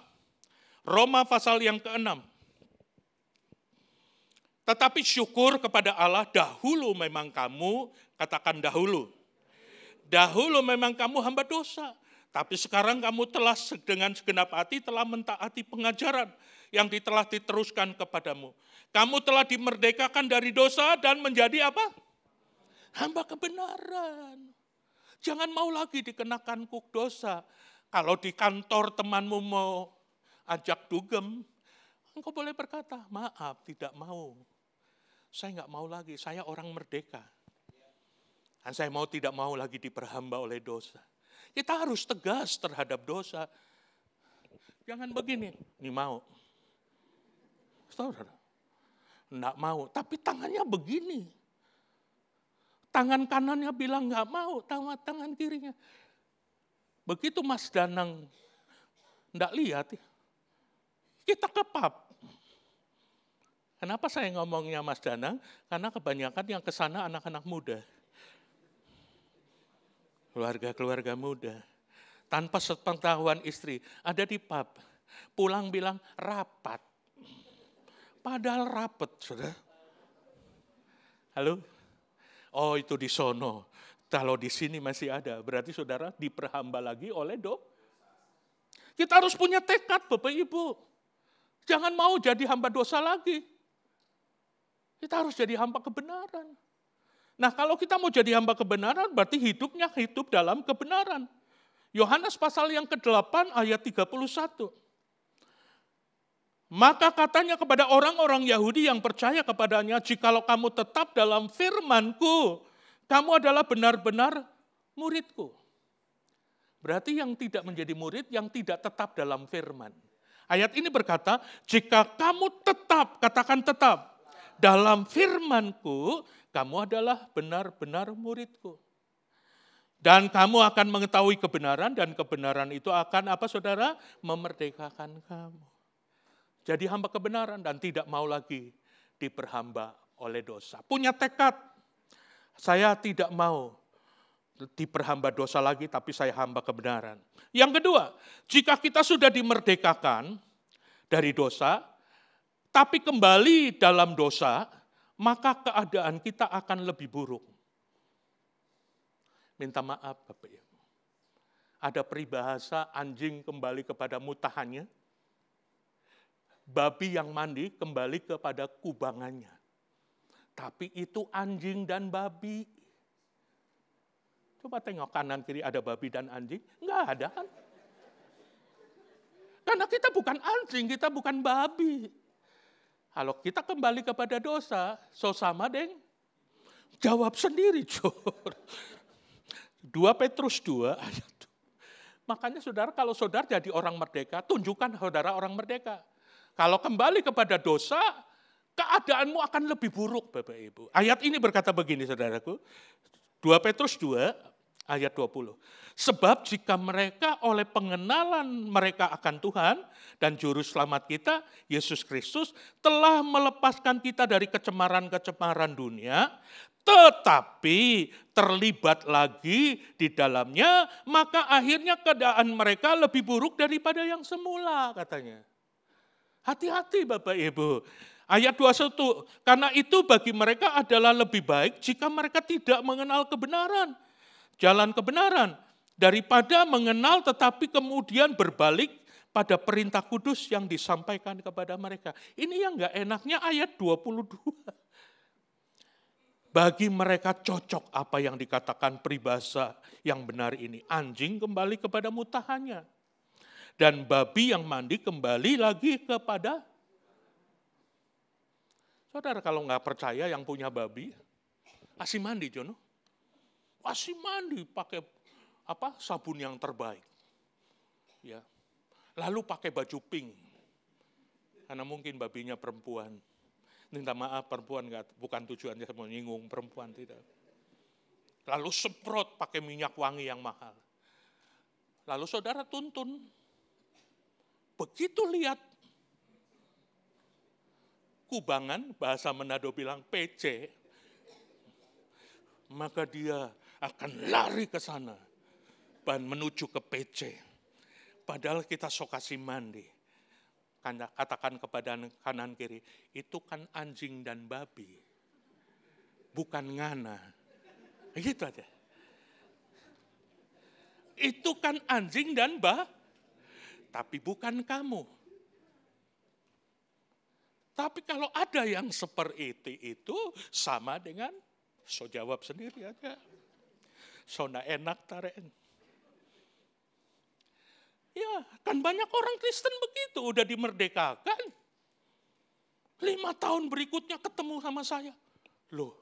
Roma pasal yang ke-6. Tetapi syukur kepada Allah, dahulu memang kamu, katakan dahulu. Dahulu memang kamu hamba dosa, tapi sekarang kamu telah dengan segenap hati telah mentaati pengajaran yang telah diteruskan kepadamu. Kamu telah dimerdekakan dari dosa dan menjadi apa? Hamba kebenaran. Jangan mau lagi dikenakan kuk dosa. Kalau di kantor temanmu mau ajak dugem, engkau boleh berkata, maaf tidak mau. Saya nggak mau lagi, saya orang merdeka. Dan saya tidak mau lagi diperhamba oleh dosa. Kita harus tegas terhadap dosa. Jangan begini, ini mau. Saudara, enggak mau, tapi tangannya begini. Tangan kanannya bilang enggak mau, tangan kirinya. Begitu Mas Danang enggak lihat, kita kepap. Kenapa saya ngomongnya Mas Danang? Karena kebanyakan yang ke sana anak-anak muda. Keluarga-keluarga muda. Tanpa sepengetahuan istri, ada di pub. Pulang bilang rapat. Padahal rapet, saudara. Halo? Oh itu di sono. Kalau di sini masih ada, berarti saudara diperhamba lagi oleh Kita harus punya tekad Bapak Ibu. Jangan mau jadi hamba dosa lagi. Kita harus jadi hamba kebenaran. Nah kalau kita mau jadi hamba kebenaran, berarti hidupnya hidup dalam kebenaran. Yohanes pasal yang ke-8 ayat 31. Maka katanya kepada orang-orang Yahudi yang percaya kepadanya, jikalau kamu tetap dalam firman-Ku, kamu adalah benar-benar murid-Ku. Berarti yang tidak menjadi murid, yang tidak tetap dalam firman. Ayat ini berkata, jika kamu tetap, katakan tetap, dalam firman-Ku, kamu adalah benar-benar murid-Ku. Dan kamu akan mengetahui kebenaran, dan kebenaran itu akan apa saudara? Memerdekakan kamu. Jadi hamba kebenaran dan tidak mau lagi diperhamba oleh dosa. Punya tekad, saya tidak mau diperhamba dosa lagi, tapi saya hamba kebenaran. Yang kedua, jika kita sudah dimerdekakan dari dosa, tapi kembali dalam dosa, maka keadaan kita akan lebih buruk. Minta maaf Bapak Ibu. Ada peribahasa anjing kembali kepada mutahannya, babi yang mandi kembali kepada kubangannya. Tapi itu anjing dan babi. Coba tengok kanan kiri ada babi dan anjing. Enggak ada kan? Karena kita bukan anjing, kita bukan babi. Kalau kita kembali kepada dosa, sama deng. Jawab sendiri, Jor. 2 Petrus 2 ayat 2. Makanya saudara, kalau saudara jadi orang merdeka, tunjukkan saudara orang merdeka. Kalau kembali kepada dosa, keadaanmu akan lebih buruk, Bapak Ibu. Ayat ini berkata begini, saudaraku. 2 Petrus 2 ayat 20. Sebab jika mereka oleh pengenalan mereka akan Tuhan dan Juru Selamat kita, Yesus Kristus, telah melepaskan kita dari kecemaran-kecemaran dunia, tetapi terlibat lagi di dalamnya, maka akhirnya keadaan mereka lebih buruk daripada yang semula, katanya. Hati-hati Bapak Ibu. Ayat 21, karena itu bagi mereka adalah lebih baik jika mereka tidak mengenal kebenaran, jalan kebenaran, daripada mengenal tetapi kemudian berbalik pada perintah kudus yang disampaikan kepada mereka. Ini yang gak enaknya ayat 22. Bagi mereka cocok apa yang dikatakan peribahasa yang benar ini. Anjing kembali kepada mutahannya. Dan babi yang mandi kembali lagi kepada. Saudara kalau nggak percaya yang punya babi, kasih mandi Jono. Kasih mandi pakai sabun yang terbaik. Ya. Lalu pakai baju pink. Karena mungkin babinya perempuan. Minta maaf perempuan, bukan tujuannya mau nyinggung perempuan, tidak. Lalu semprot pakai minyak wangi yang mahal. Lalu saudara tuntun. Begitu lihat kubangan, bahasa Manado bilang PC, maka dia akan lari ke sana dan menuju ke PC. Padahal kita sok kasih mandi. Katakan kepada kanan kiri, itu kan anjing dan babi, bukan ngana. Gitu aja. Itu kan anjing dan tapi bukan kamu. Tapi kalau ada yang seperti itu, sama dengan, so jawab sendiri aja. So na enak taren. Ya, kan banyak orang Kristen begitu, udah dimerdekakan. 5 tahun berikutnya ketemu sama saya. Loh,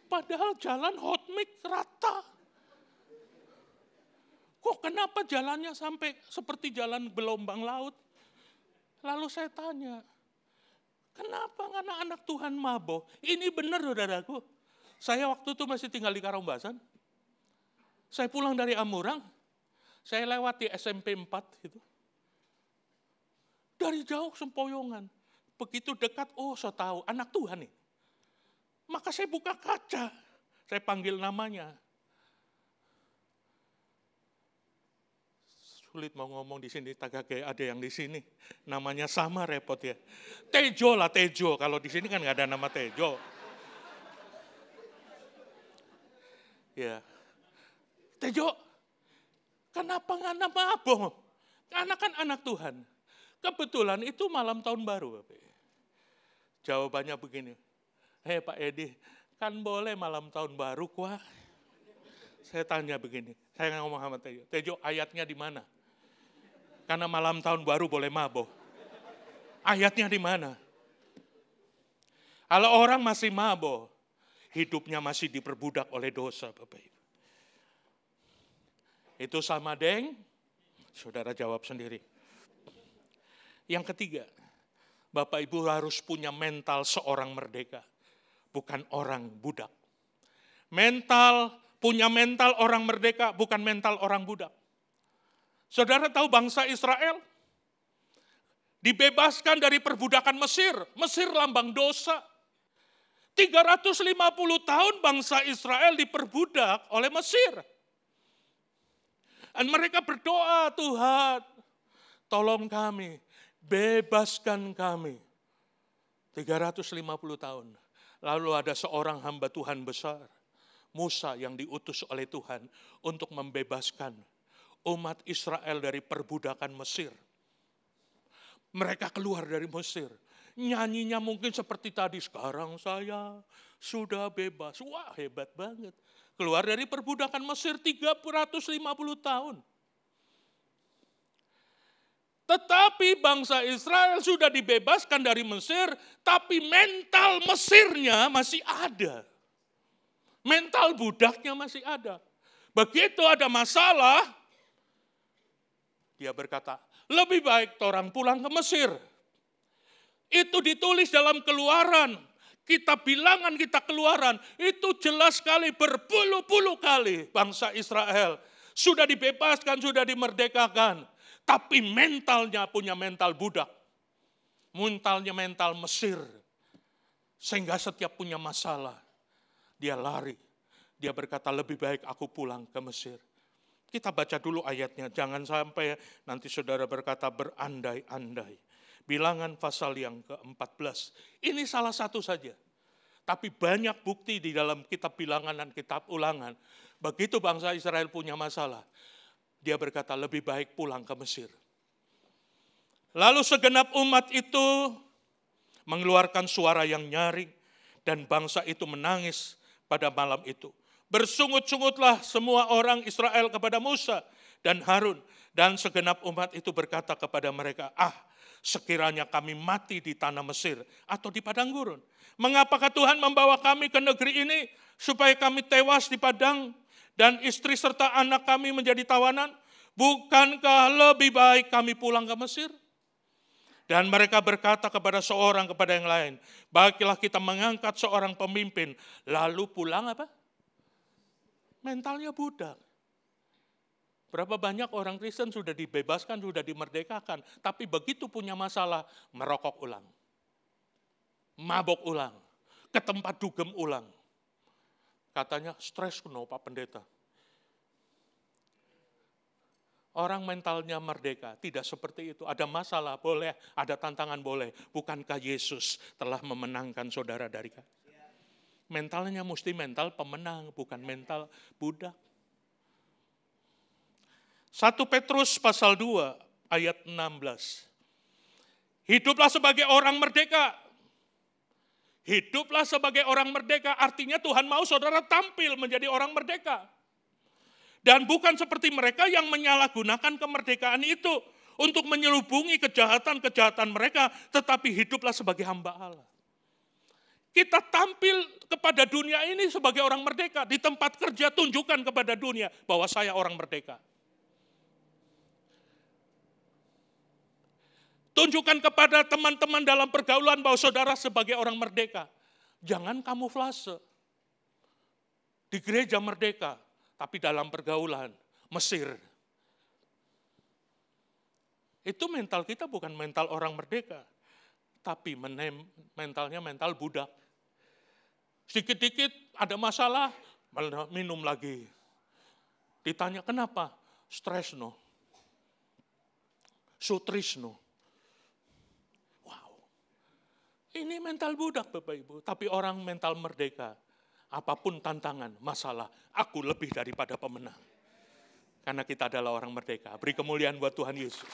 padahal jalan hot mix rata. Kok kenapa jalannya sampai seperti jalan gelombang laut? Lalu saya tanya, kenapa anak-anak Tuhan mabok? Ini benar saudaraku. Saya waktu itu masih tinggal di Karombasan. Saya pulang dari Amurang, saya lewati SMP 4 itu. Dari jauh sempoyongan. Begitu dekat, oh saya tahu, anak Tuhan nih. Maka saya buka kaca, saya panggil namanya. Sulit mau ngomong di sini, tagak kayak ada yang di sini. Namanya sama repot ya. Tejo lah, Tejo. Kalau di sini kan nggak ada nama Tejo. Ya. Tejo, kenapa nggak nama abang? Karena kan anak Tuhan. Kebetulan itu malam tahun baru. Bapak. Jawabannya begini. Pak Edi, kan boleh malam tahun baru kuah. Saya tanya begini, saya ngomong sama Tejo. Tejo, ayatnya di mana? Karena malam tahun baru boleh mabok. Ayatnya di mana? Kalau orang masih mabok, hidupnya masih diperbudak oleh dosa, Bapak Ibu. Itu sama deng, saudara jawab sendiri. Yang ketiga, Bapak Ibu harus punya mental seorang merdeka, bukan orang budak. Punya mental orang merdeka, bukan mental orang budak. Saudara tahu bangsa Israel dibebaskan dari perbudakan Mesir. Mesir lambang dosa. 350 tahun bangsa Israel diperbudak oleh Mesir. Dan mereka berdoa, Tuhan, tolong kami, bebaskan kami. 350 tahun. Lalu ada seorang hamba Tuhan besar, Musa yang diutus oleh Tuhan untuk membebaskan umat Israel dari perbudakan Mesir. Mereka keluar dari Mesir. Nyanyinya mungkin seperti tadi, sekarang saya sudah bebas. Wah, hebat banget. Keluar dari perbudakan Mesir 350 tahun. Tetapi bangsa Israel sudah dibebaskan dari Mesir, tapi mental Mesirnya masih ada. Mental budaknya masih ada. Begitu ada masalah, dia berkata, lebih baik torang pulang ke Mesir. Itu ditulis dalam Keluaran, kitab bilangan kita Keluaran, itu jelas sekali berpuluh-puluh kali bangsa Israel sudah dibebaskan, sudah dimerdekakan. Tapi mentalnya punya mental budak. Mentalnya mental Mesir. Sehingga setiap punya masalah, dia lari. Dia berkata lebih baik aku pulang ke Mesir. Kita baca dulu ayatnya, jangan sampai nanti saudara berkata berandai-andai. Bilangan pasal yang ke-14. Ini salah satu saja. Tapi banyak bukti di dalam kitab bilangan dan kitab ulangan. Begitu bangsa Israel punya masalah, dia berkata lebih baik pulang ke Mesir. Lalu segenap umat itu mengeluarkan suara yang nyaring dan bangsa itu menangis pada malam itu. Bersungut-sungutlah semua orang Israel kepada Musa dan Harun. Dan segenap umat itu berkata kepada mereka, sekiranya kami mati di tanah Mesir atau di padang gurun. Mengapakah Tuhan membawa kami ke negeri ini supaya kami tewas di padang dan istri serta anak kami menjadi tawanan? Bukankah lebih baik kami pulang ke Mesir? Dan mereka berkata kepada seorang kepada yang lain, baiklah kita mengangkat seorang pemimpin, lalu pulang apa? Mentalnya budak. Berapa banyak orang Kristen sudah dibebaskan, sudah dimerdekakan, tapi begitu punya masalah, merokok ulang. Mabok ulang, ke tempat dugem ulang. Katanya stres Pak Pendeta. Orang mentalnya merdeka, tidak seperti itu. Ada masalah boleh, ada tantangan boleh. Bukankah Yesus telah memenangkan saudara dari kami? Mentalnya mesti mental pemenang, bukan mental budak. 1 Petrus pasal 2 ayat 16. Hiduplah sebagai orang merdeka. Hiduplah sebagai orang merdeka, artinya Tuhan mau saudara tampil menjadi orang merdeka. Dan bukan seperti mereka yang menyalahgunakan kemerdekaan itu untuk menyelubungi kejahatan-kejahatan mereka, tetapi hiduplah sebagai hamba Allah. Kita tampil kepada dunia ini sebagai orang merdeka. Di tempat kerja tunjukkan kepada dunia bahwa saya orang merdeka. Tunjukkan kepada teman-teman dalam pergaulan bahwa saudara sebagai orang merdeka. Jangan kamuflase. Di gereja merdeka, tapi dalam pergaulan Mesir. Itu mental kita bukan mental orang merdeka, tapi mentalnya mental budak. Sedikit-dikit ada masalah, minum lagi. Ditanya kenapa? Stres no. Sutris no. Wow. Ini mental budak Bapak Ibu, tapi orang mental merdeka. Apapun tantangan, masalah, aku lebih daripada pemenang. Karena kita adalah orang merdeka. Beri kemuliaan buat Tuhan Yesus.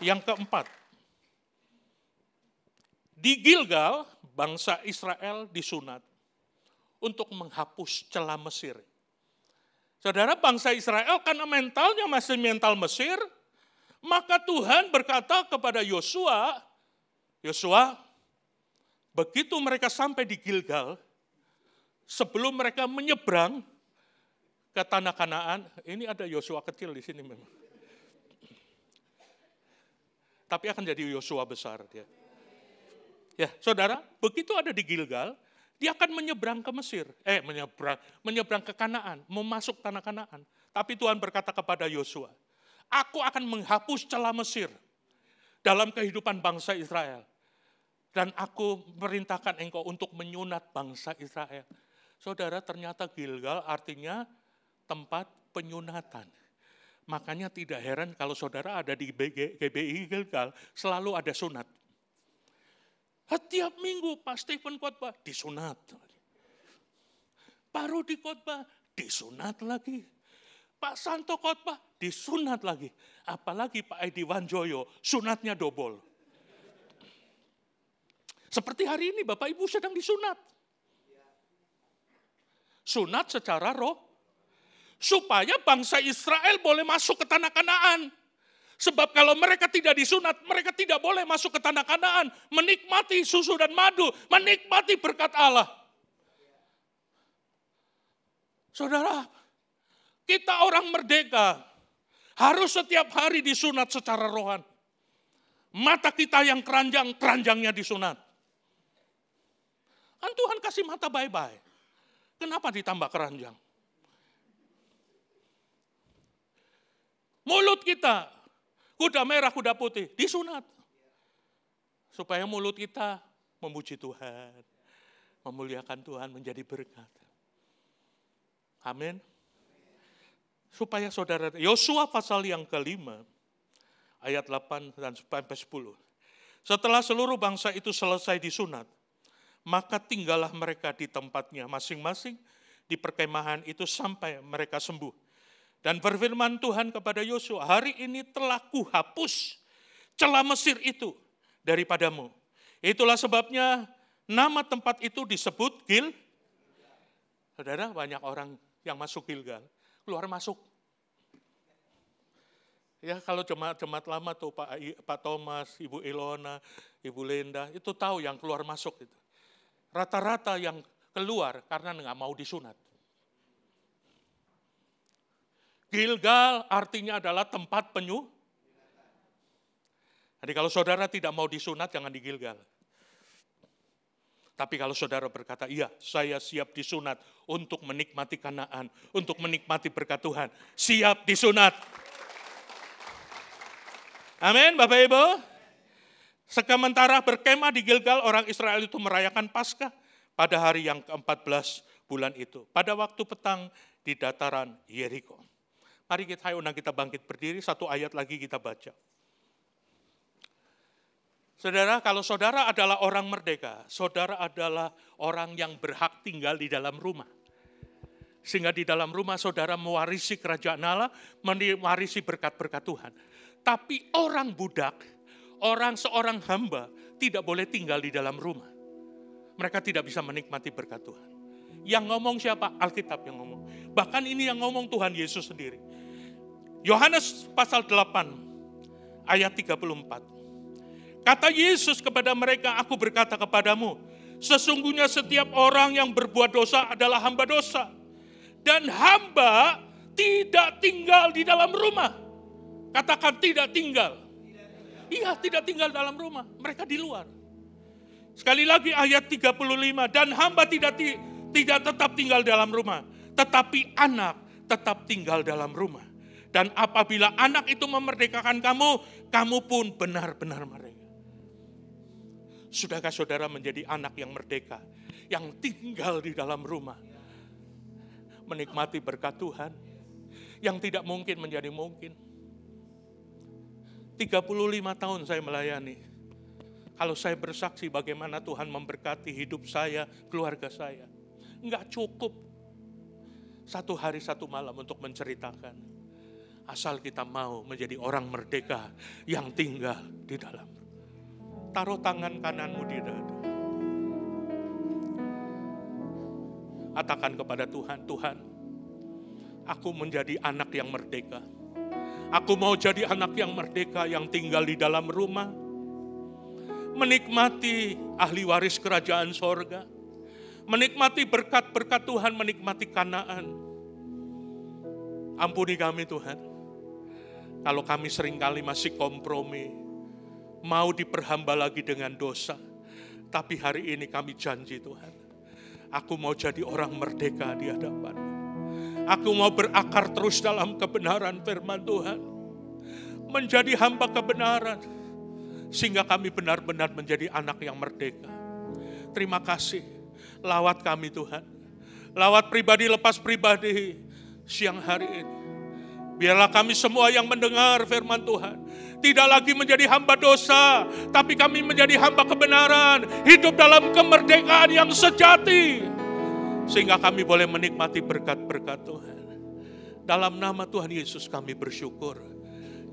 Yang keempat, di Gilgal, bangsa Israel disunat untuk menghapus celah Mesir. Saudara, bangsa Israel karena mentalnya masih mental Mesir, maka Tuhan berkata kepada Yosua, begitu mereka sampai di Gilgal, sebelum mereka menyeberang ke tanah Kanaan, ini ada Yosua kecil di sini memang. Tapi akan jadi Yosua besar dia. Ya, saudara, begitu ada di Gilgal, dia akan menyeberang ke Mesir. Menyeberang ke Kanaan, mau masuk tanah Kanaan. Tapi Tuhan berkata kepada Yosua, aku akan menghapus celah Mesir dalam kehidupan bangsa Israel. Dan aku merintahkan engkau untuk menyunat bangsa Israel. Saudara, ternyata Gilgal artinya tempat penyunatan. Makanya tidak heran kalau saudara ada di GBI Gilgal, selalu ada sunat. Setiap minggu Pak Stephen khotbah disunat. Pak Rudi khotbah disunat lagi. Pak Santo khotbah disunat lagi. Apalagi Pak Edi Wanjoyo, sunatnya double. Seperti hari ini Bapak Ibu sedang disunat. Sunat secara roh. Supaya bangsa Israel boleh masuk ke tanah Kanaan. Sebab kalau mereka tidak disunat, mereka tidak boleh masuk ke tanah Kanaan. Menikmati susu dan madu, menikmati berkat Allah. Saudara, kita orang merdeka. Harus setiap hari disunat secara rohani. Mata kita yang keranjang, keranjangnya disunat. Kan Tuhan kasih mata baik-baik. Kenapa ditambah keranjang? Mulut kita, kuda merah, kuda putih, disunat. Supaya mulut kita memuji Tuhan, memuliakan Tuhan, menjadi berkat. Amin. Supaya saudara, Yosua pasal yang ke-5, ayat 8 dan sampai 10. Setelah seluruh bangsa itu selesai disunat, maka tinggallah mereka di tempatnya masing-masing di perkemahan itu sampai mereka sembuh. Dan berfirman Tuhan kepada Yosua, hari ini telah kuhapus celah Mesir itu daripadamu. Itulah sebabnya nama tempat itu disebut Gil. Saudara, banyak orang yang masuk Gilgal, keluar masuk. Ya kalau jemaat lama tuh Pak Thomas, Ibu Ilona, Ibu Lenda, itu tahu yang keluar masuk itu. Rata-rata yang keluar karena nggak mau disunat. Gilgal artinya adalah tempat penyu. Jadi kalau saudara tidak mau disunat, jangan di Gilgal. Tapi kalau saudara berkata, iya saya siap disunat untuk menikmati Kanaan, untuk menikmati berkat Tuhan. Siap disunat. Amin Bapak Ibu. Sementara berkemah di Gilgal, orang Israel itu merayakan Paskah pada hari yang ke-14 bulan itu. Pada waktu petang di dataran Yeriko. Mari kita bangkit berdiri, satu ayat lagi kita baca. Saudara, kalau saudara adalah orang merdeka, saudara adalah orang yang berhak tinggal di dalam rumah. Sehingga di dalam rumah saudara mewarisi kerajaan Allah, mewarisi berkat-berkat Tuhan. Tapi orang budak, seorang hamba tidak boleh tinggal di dalam rumah. Mereka tidak bisa menikmati berkat Tuhan. Yang ngomong siapa? Alkitab yang ngomong. Bahkan ini yang ngomong Tuhan Yesus sendiri. Yohanes pasal 8 ayat 34. Kata Yesus kepada mereka, aku berkata kepadamu, sesungguhnya setiap orang yang berbuat dosa adalah hamba dosa. Dan hamba tidak tinggal di dalam rumah. Katakan tidak tinggal. Iya, tidak tinggal dalam rumah. Mereka di luar. Sekali lagi ayat 35. Dan hamba tidak tetap tinggal dalam rumah. Tetapi anak tetap tinggal dalam rumah. Dan apabila anak itu memerdekakan kamu, kamu pun benar-benar merdeka. Sudahkah saudara menjadi anak yang merdeka, yang tinggal di dalam rumah, menikmati berkat Tuhan, yang tidak mungkin menjadi mungkin. 35 tahun saya melayani. Kalau saya bersaksi bagaimana Tuhan memberkati hidup saya, keluarga saya, enggak cukup satu hari satu malam untuk menceritakan. Asal kita mau menjadi orang merdeka yang tinggal di dalam. Taruh tangan kananmu di dada. Katakan kepada Tuhan, Tuhan, aku menjadi anak yang merdeka. Aku mau jadi anak yang merdeka yang tinggal di dalam rumah. Menikmati ahli waris kerajaan sorga. Menikmati berkat-berkat Tuhan, menikmati Kanaan. Ampuni kami Tuhan. Kalau kami seringkali masih kompromi, mau diperhamba lagi dengan dosa. Tapi hari ini kami janji Tuhan, aku mau jadi orang merdeka di hadapan-Mu. Aku mau berakar terus dalam kebenaran firman Tuhan. Menjadi hamba kebenaran. Sehingga kami benar-benar menjadi anak yang merdeka. Terima kasih. Lawat kami Tuhan. Lawat pribadi lepas pribadi siang hari ini. Biarlah kami semua yang mendengar firman Tuhan tidak lagi menjadi hamba dosa, tapi kami menjadi hamba kebenaran, hidup dalam kemerdekaan yang sejati, sehingga kami boleh menikmati berkat-berkat Tuhan. Dalam nama Tuhan Yesus kami bersyukur.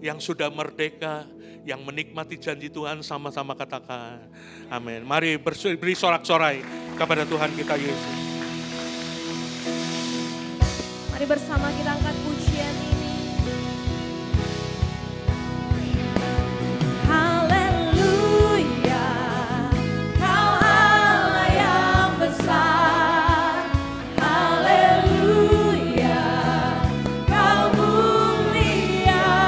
Yang sudah merdeka, yang menikmati janji Tuhan, sama-sama katakan amin. Mari beri sorak-sorai kepada Tuhan kita Yesus. Mari bersama kita angkat pujian ini. Haleluya, Kau Allah yang besar. Haleluya, Kau mulia.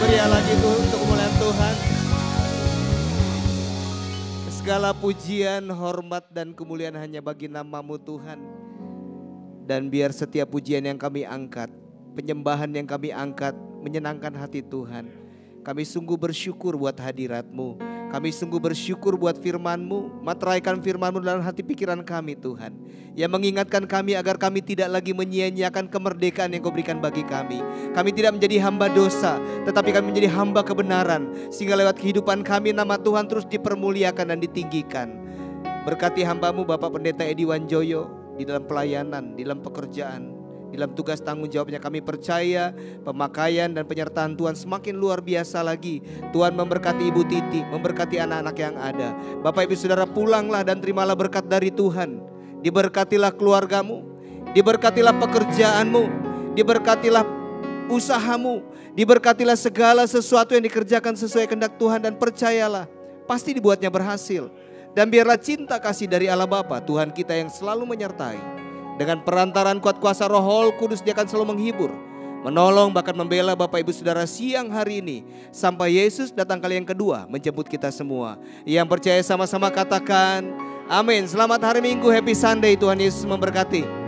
Berilah lagi tuh untuk kemuliaan Tuhan. Segala pujian, hormat, dan kemuliaan hanya bagi nama-Mu Tuhan. Dan biar setiap pujian yang kami angkat, penyembahan yang kami angkat, menyenangkan hati Tuhan. Kami sungguh bersyukur buat hadirat-Mu. Kami sungguh bersyukur buat firman-Mu. Materaikan firman-Mu dalam hati pikiran kami Tuhan. Yang mengingatkan kami agar kami tidak lagi menyia-nyiakan kemerdekaan yang Kau berikan bagi kami. Kami tidak menjadi hamba dosa, tetapi kami menjadi hamba kebenaran. Sehingga lewat kehidupan kami nama Tuhan terus dipermuliakan dan ditinggikan. Berkati hamba-Mu Bapak Pendeta Edi Wanjoyo di dalam pelayanan, di dalam pekerjaan, di dalam tugas tanggung jawabnya. Kami percaya pemakaian dan penyertaan Tuhan semakin luar biasa lagi. Tuhan memberkati Ibu Titi, memberkati anak-anak yang ada. Bapak Ibu Saudara, pulanglah dan terimalah berkat dari Tuhan. Diberkatilah keluargamu, diberkatilah pekerjaanmu, diberkatilah usahamu, diberkatilah segala sesuatu yang dikerjakan sesuai kehendak Tuhan. Dan percayalah, pasti dibuatnya berhasil. Dan biarlah cinta kasih dari Allah Bapa, Tuhan kita yang selalu menyertai. Dengan perantaran kuat kuasa Roh Kudus, Dia akan selalu menghibur, menolong, bahkan membela Bapak Ibu Saudara siang hari ini. Sampai Yesus datang kali yang kedua menjemput kita semua. Yang percaya sama-sama katakan amin. Selamat hari Minggu, happy Sunday, Tuhan Yesus memberkati.